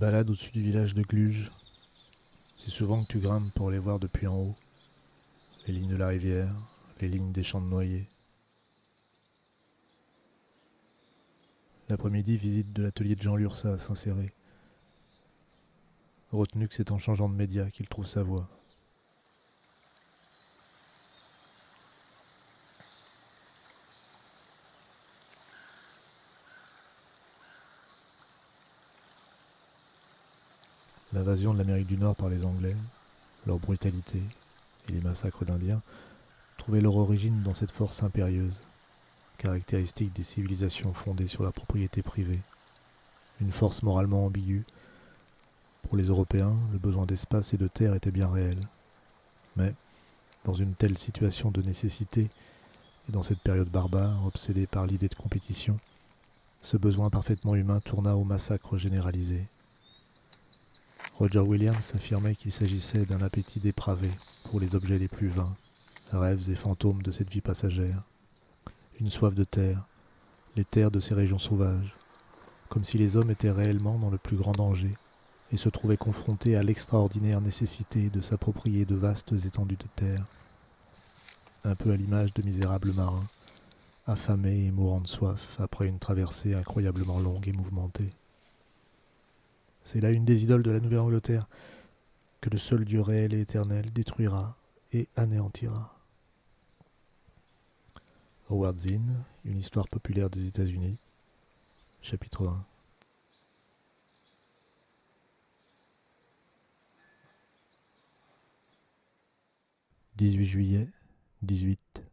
Balade au-dessus du village de Gluges. C'est souvent que tu grimpes pour les voir depuis en haut. Les lignes de la rivière, les lignes des champs de noyers. L'après-midi, visite de l'atelier de Jean Lursa à Saint-Céré. Retenu que c'est en changeant de média qu'il trouve sa voix. L'invasion de l'Amérique du Nord par les Anglais, leur brutalité et les massacres d'Indiens trouvaient leur origine dans cette force impérieuse, caractéristique des civilisations fondées sur la propriété privée. Une force moralement ambiguë. Pour les Européens, le besoin d'espace et de terre était bien réel. Mais, dans une telle situation de nécessité, et dans cette période barbare, obsédée par l'idée de compétition, ce besoin parfaitement humain tourna au massacre généralisé. Roger Williams affirmait qu'il s'agissait d'un appétit dépravé pour les objets les plus vains, rêves et fantômes de cette vie passagère. Une soif de terre, les terres de ces régions sauvages, comme si les hommes étaient réellement dans le plus grand danger et se trouvaient confrontés à l'extraordinaire nécessité de s'approprier de vastes étendues de terre, un peu à l'image de misérables marins, affamés et mourant de soif après une traversée incroyablement longue et mouvementée. C'est là une des idoles de la Nouvelle-Angleterre que le seul Dieu réel et éternel détruira et anéantira. Howard Zinn, une histoire populaire des États-Unis, chapitre 1. 18 juillet, 18.